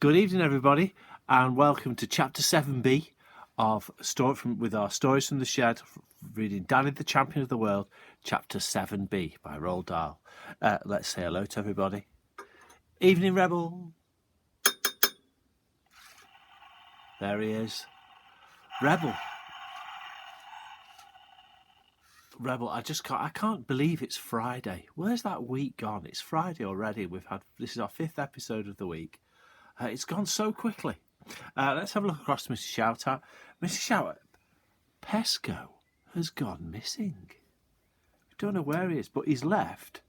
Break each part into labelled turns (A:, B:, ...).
A: Good evening, everybody, and welcome to Chapter 7B of with our Stories from the Shed, reading Danny the Champion of the World, Chapter 7B by Roald Dahl. Let's say hello to everybody. Evening, Rebel. There he is. Rebel, I can't believe it's Friday. Where's that week gone? It's Friday already. This is our 5th episode of the week. It's gone so quickly. Let's have a look across to Mr. Shoutout. Mr. Shoutout, Pesco has gone missing. We don't know where he is, but he's left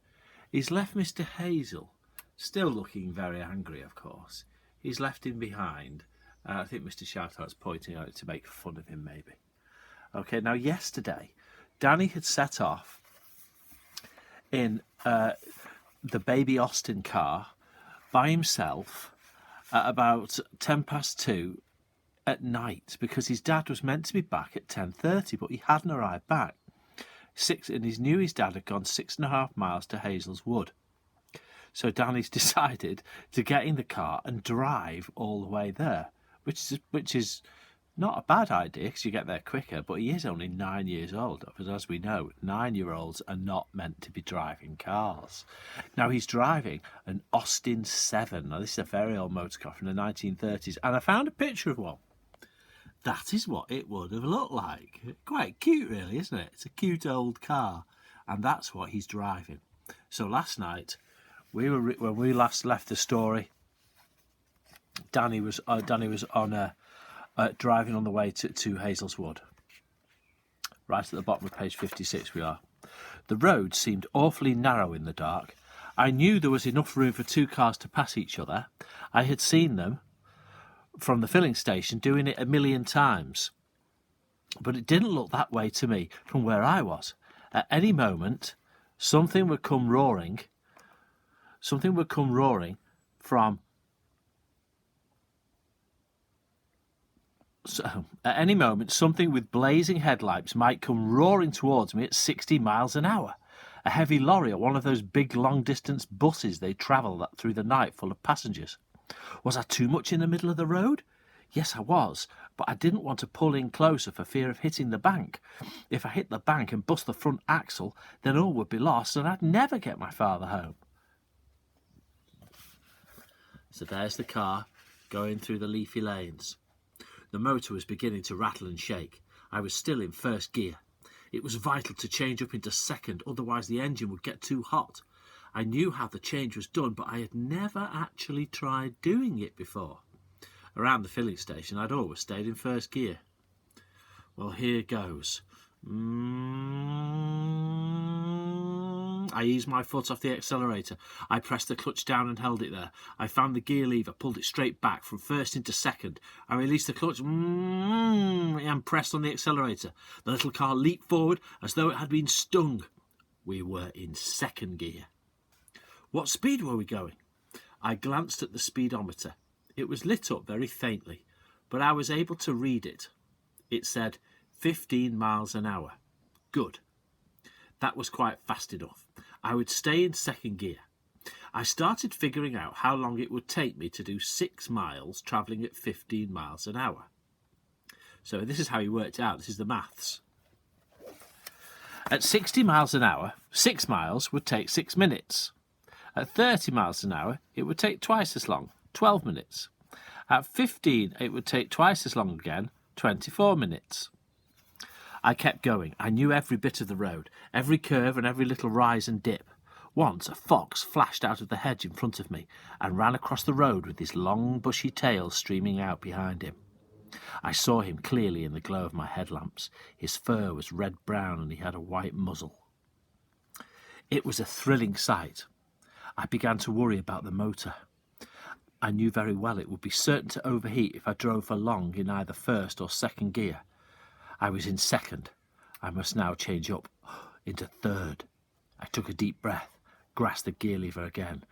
A: Mr. Hazel, still looking very angry, of course. He's left him behind. I think Mr. Shoutout's pointing out to make fun of him, maybe. Okay, now yesterday, Danny had set off in the baby Austin car by himself at about 2:10 at night, because his dad was meant to be back at 10:30, but he hadn't arrived back. And he knew his dad had gone 6.5 miles to Hazel's Wood. So Danny's decided to get in the car and drive all the way there, which is not a bad idea because you get there quicker, but he is only 9 years old. Because as we know, 9-year-olds are not meant to be driving cars. Now he's driving an Austin 7. Now this is a very old motor car from the 1930s, and I found a picture of one. That is what it would have looked like. Quite cute, really, isn't it? It's a cute old car, and that's what he's driving. So last night, when we last left the story, Danny was on driving on the way to Hazel's Wood. Right at the bottom of page 56 we are. The road seemed awfully narrow in the dark. I knew there was enough room for 2 cars to pass each other. I had seen them from the filling station doing it 1,000,000 times. But it didn't look that way to me from where I was. At any moment, something would come roaring from... So, at any moment, something with blazing headlights might come roaring towards me at 60 miles an hour. A heavy lorry or one of those big long-distance buses they travel through the night full of passengers. Was I too much in the middle of the road? Yes, I was, but I didn't want to pull in closer for fear of hitting the bank. If I hit the bank and bust the front axle, then all would be lost and I'd never get my father home. So there's the car going through the leafy lanes. The motor was beginning to rattle and shake. I was still in first gear. It was vital to change up into second, otherwise the engine would get too hot. I knew how the change was done, but I had never actually tried doing it before. Around the filling station, I'd always stayed in first gear. Well, here goes. I eased my foot off the accelerator. I pressed the clutch down and held it there. I found the gear lever, pulled it straight back from first into second. I released the clutch and pressed on the accelerator. The little car leaped forward as though it had been stung. We were in second gear. What speed were we going? I glanced at the speedometer. It was lit up very faintly, but I was able to read it. It said 15 miles an hour. Good. That was quite fast enough. I would stay in second gear. I started figuring out how long it would take me to do 6 miles travelling at 15 miles an hour. So this is how he worked it out. This is the maths. At 60 miles an hour, 6 miles would take 6 minutes. At 30 miles an hour, it would take twice as long, 12 minutes. At 15, it would take twice as long again, 24 minutes. I kept going. I knew every bit of the road, every curve and every little rise and dip. Once a fox flashed out of the hedge in front of me and ran across the road with his long bushy tail streaming out behind him. I saw him clearly in the glow of my headlamps. His fur was red-brown and he had a white muzzle. It was a thrilling sight. I began to worry about the motor. I knew very well it would be certain to overheat if I drove for long in either first or second gear. I was in second. I must now change up into third. I took a deep breath, grasped the gear lever again.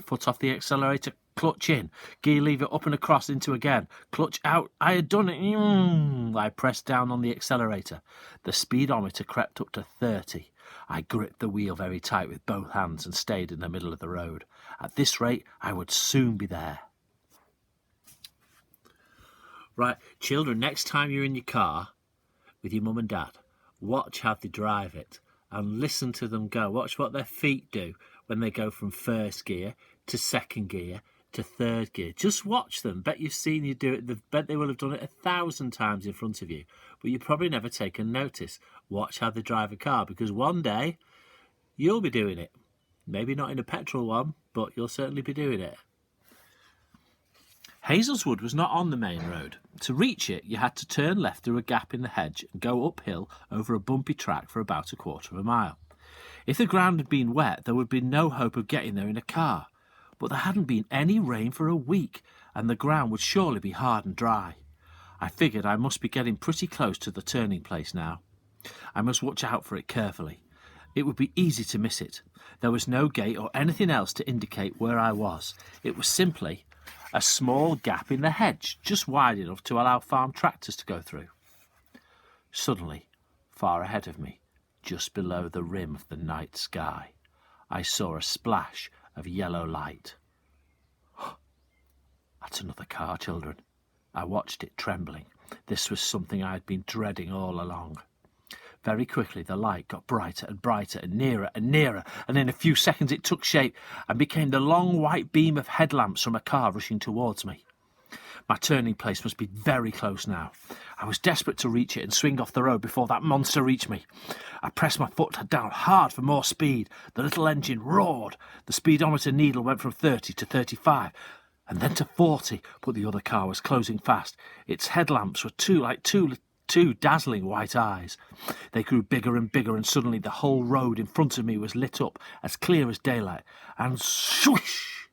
A: Foot off the accelerator, clutch in, gear lever up and across into again, clutch out. I had done it. I pressed down on the accelerator. The speedometer crept up to 30. I gripped the wheel very tight with both hands and stayed in the middle of the road. At this rate, I would soon be there. Right, children, next time you're in your car with your mum and dad, watch how they drive it and listen to them go. Watch what their feet do when they go from first gear to second gear to third gear. Just watch them. Bet you've seen you do it. Bet they will have done it 1,000 times in front of you, but you've probably never taken notice. Watch how they drive a car, because one day you'll be doing it. Maybe not in a petrol one, but you'll certainly be doing it. Hazelwood was not on the main road. To reach it, you had to turn left through a gap in the hedge and go uphill over a bumpy track for about 1/4 mile. If the ground had been wet, there would be no hope of getting there in a car. But there hadn't been any rain for a week, and the ground would surely be hard and dry. I figured I must be getting pretty close to the turning place now. I must watch out for it carefully. It would be easy to miss it. There was no gate or anything else to indicate where I was. It was simply a small gap in the hedge, just wide enough to allow farm tractors to go through. Suddenly, far ahead of me, just below the rim of the night sky, I saw a splash of yellow light. That's another car, children. I watched it, trembling. This was something I had been dreading all along. Very quickly the light got brighter and brighter and nearer, and in a few seconds it took shape and became the long white beam of headlamps from a car rushing towards me. My turning place must be very close now. I was desperate to reach it and swing off the road before that monster reached me. I pressed my foot down hard for more speed. The little engine roared. The speedometer needle went from 30 to 35 and then to 40, but the other car was closing fast. Its headlamps were two dazzling white eyes. They grew bigger and bigger, and suddenly the whole road in front of me was lit up as clear as daylight, and swoosh!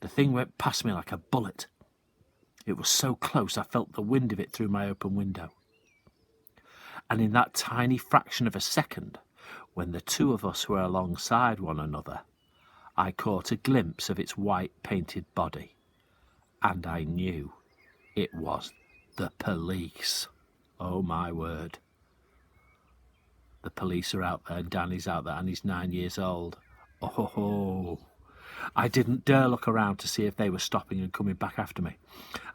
A: The thing went past me like a bullet. It was so close I felt the wind of it through my open window. And in that tiny fraction of a second, when the two of us were alongside one another, I caught a glimpse of its white painted body, and I knew it was the police. Oh, my word. The police are out there, and Danny's out there, and he's 9 years old. Oh, I didn't dare look around to see if they were stopping and coming back after me.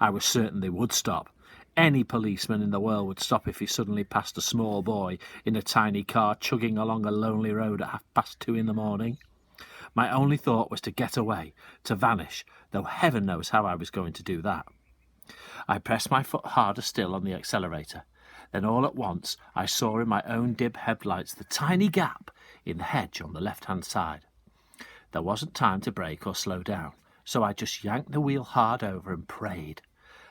A: I was certain they would stop. Any policeman in the world would stop if he suddenly passed a small boy in a tiny car chugging along a lonely road at 2:30 in the morning. My only thought was to get away, to vanish, though heaven knows how I was going to do that. I pressed my foot harder still on the accelerator. Then all at once I saw in my own dim headlights the tiny gap in the hedge on the left-hand side. There wasn't time to brake or slow down, so I just yanked the wheel hard over and prayed.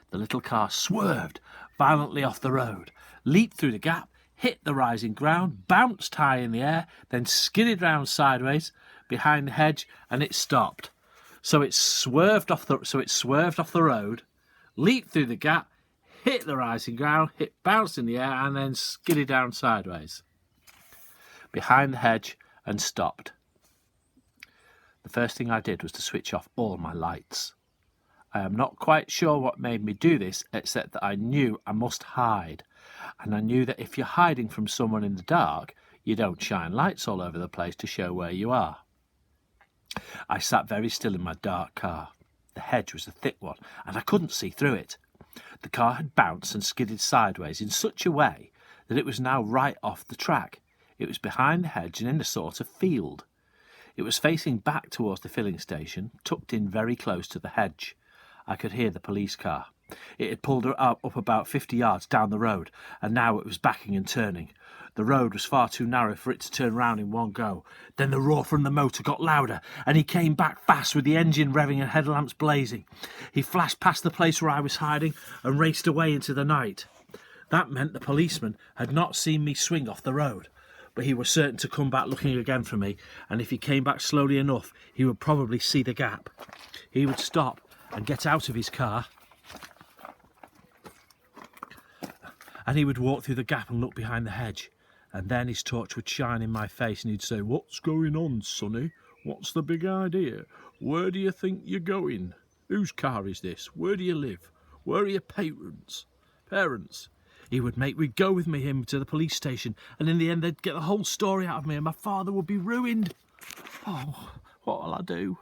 A: The little car swerved violently off the road, leaped through the gap, hit the rising ground, bounced high in the air, then skidded round sideways behind the hedge, and it stopped. So it swerved off the road, leaped through the gap, hit the rising ground, bounced in the air, and then skidded down sideways behind the hedge and stopped. The first thing I did was to switch off all my lights. I am not quite sure what made me do this, except that I knew I must hide, and I knew that if you're hiding from someone in the dark, you don't shine lights all over the place to show where you are. I sat very still in my dark car. The hedge was a thick one, and I couldn't see through it. The car had bounced and skidded sideways in such a way that it was now right off the track. It was behind the hedge and in a sort of field. It was facing back towards the filling station, tucked in very close to the hedge. I could hear the police car. It had pulled up about 50 yards down the road, and now it was backing and turning. The road was far too narrow for it to turn round in one go. Then the roar from the motor got louder, and he came back fast with the engine revving and headlamps blazing. He flashed past the place where I was hiding and raced away into the night. That meant the policeman had not seen me swing off the road, but he was certain to come back looking again for me, and if he came back slowly enough, he would probably see the gap. He would stop and get out of his car, and he would walk through the gap and look behind the hedge, and then his torch would shine in my face, and he'd say, "What's going on, sonny? What's the big idea? Where do you think you're going? Whose car is this? Where do you live? Where are your parents? He would make me go with him to the police station, and in the end they'd get the whole story out of me, and my father would be ruined. Oh, what'll I do?"